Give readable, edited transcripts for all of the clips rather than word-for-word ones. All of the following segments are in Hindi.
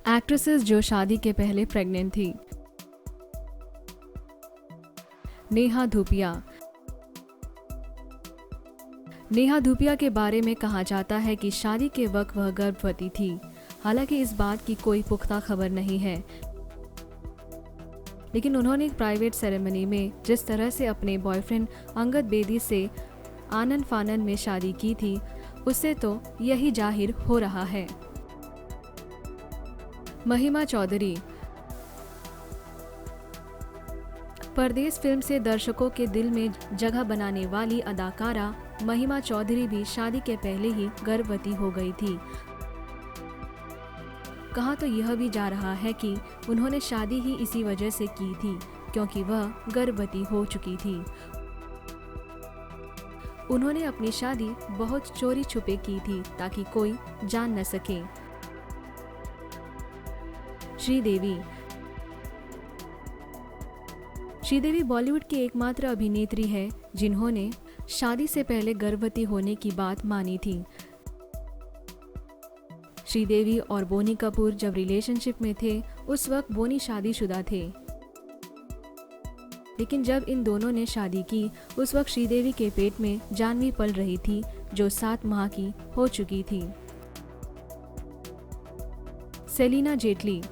एक्ट्रेसेस जो शादी के पहले प्रेग्नेंट थी। नेहा धूपिया। नेहा धूपिया के बारे में कहा जाता है कि शादी के वक्त वह गर्भवती थी। हालांकि इस बात की कोई पुख्ता खबर नहीं है, लेकिन उन्होंने एक प्राइवेट सेरेमनी में जिस तरह से अपने बॉयफ्रेंड अंगद बेदी से आनन फानन में शादी की थी, उससे तो यही जाहिर हो रहा है। महिमा चौधरी। परदेस फिल्म से दर्शकों के दिल में जगह बनाने वाली अदाकारा महिमा चौधरी भी शादी के पहले ही गर्भवती हो गई थी। कहा तो यह भी जा रहा है कि उन्होंने शादी ही इसी वजह से की थी, क्योंकि वह गर्भवती हो चुकी थी। उन्होंने अपनी शादी बहुत चोरी छुपे की थी ताकि कोई जान न सके। श्रीदेवी। श्रीदेवी बॉलीवुड की एकमात्र अभिनेत्री है जिन्होंने शादी से पहले गर्भवती होने की बात मानी थी। श्रीदेवी और बोनी कपूर जब रिलेशनशिप में थे, उस वक्त बोनी शादीशुदा थे। लेकिन जब इन दोनों ने शादी की, उस वक्त श्रीदेवी के पेट में जानवी पल रही थी, जो 7 माह की हो चुकी थी। सेलिना जेटली।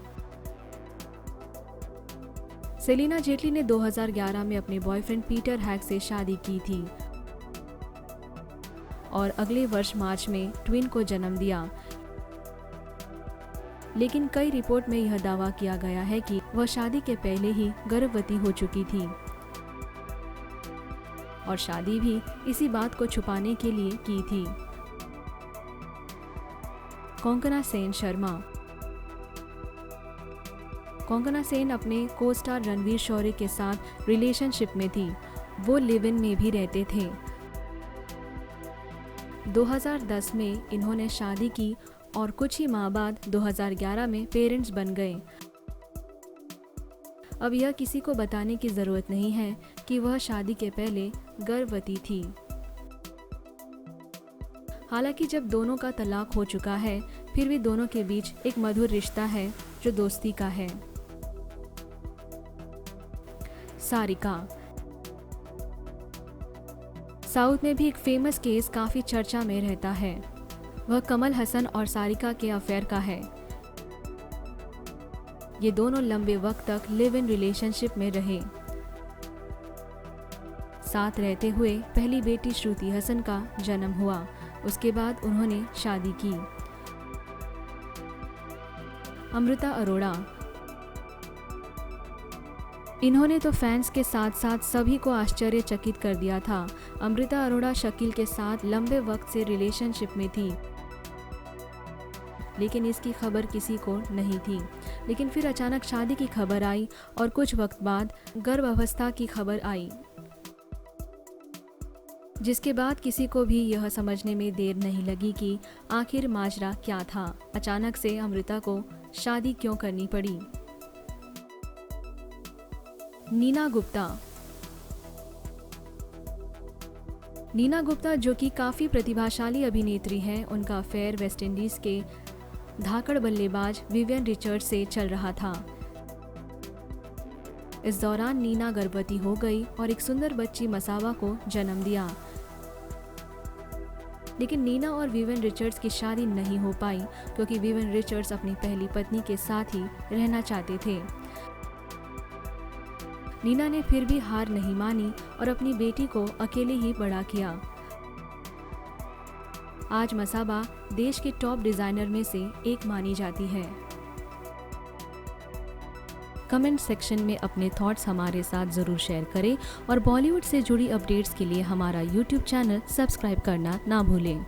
सेलिना जेटली ने 2011 में अपने बॉयफ्रेंड पीटर हैग से शादी की थी और अगले वर्ष मार्च में ट्विन को जन्म दिया। लेकिन कई रिपोर्ट में यह दावा किया गया है कि वह शादी के पहले ही गर्भवती हो चुकी थी और शादी भी इसी बात को छुपाने के लिए की थी। कोंकणा सेन शर्मा। कोंकणा सेन अपने को स्टार रणवीर शौर्य के साथ रिलेशनशिप में थी। वो लिव इन में भी रहते थे। 2010 में इन्होंने शादी की और कुछ ही माह बाद 2011 में पेरेंट्स बन गए। अब यह किसी को बताने की जरूरत नहीं है कि वह शादी के पहले गर्भवती थी। हालांकि जब दोनों का तलाक हो चुका है, फिर भी दोनों के बीच एक मधुर रिश्ता है जो दोस्ती का है। सारिका। साउथ में भी एक फेमस केस काफी चर्चा में रहता है। वह कमल हसन और सारिका के अफेयर का है। ये दोनों लंबे वक्त तक लिव इन रिलेशनशिप में रहे। साथ रहते हुए पहली बेटी श्रुति हसन का जन्म हुआ। उसके बाद उन्होंने शादी की। अमृता अरोड़ा। इन्होंने तो फैंस के साथ साथ सभी को आश्चर्यचकित कर दिया था। अमृता अरोड़ा शकील के साथ लंबे वक्त से रिलेशनशिप में थी, लेकिन इसकी खबर किसी को नहीं थी। लेकिन फिर अचानक शादी की खबर आई और कुछ वक्त बाद गर्भावस्था की खबर आई, जिसके बाद किसी को भी यह समझने में देर नहीं लगी कि आखिर माजरा क्या था। अचानक से अमृता को शादी क्यों करनी पड़ी। नीना गुप्ता। नीना गुप्ता जो कि काफी प्रतिभाशाली अभिनेत्री हैं, उनका अफेयर वेस्ट इंडीज के धाकड़ बल्लेबाज विवियन रिचर्ड्स से चल रहा था। इस दौरान नीना गर्भवती हो गई और एक सुंदर बच्ची मसावा को जन्म दिया। लेकिन नीना और विवियन रिचर्ड्स की शादी नहीं हो पाई, क्योंकि विवियन रिचर्ड्स अपनी पहली पत्नी के साथ ही रहना चाहते थे। नीना ने फिर भी हार नहीं मानी और अपनी बेटी को अकेले ही बड़ा किया। आज मसाबा देश के टॉप डिजाइनर में से एक मानी जाती है। कमेंट सेक्शन में अपने थॉट्स हमारे साथ जरूर शेयर करें और बॉलीवुड से जुड़ी अपडेट्स के लिए हमारा यूट्यूब चैनल सब्सक्राइब करना ना भूलें।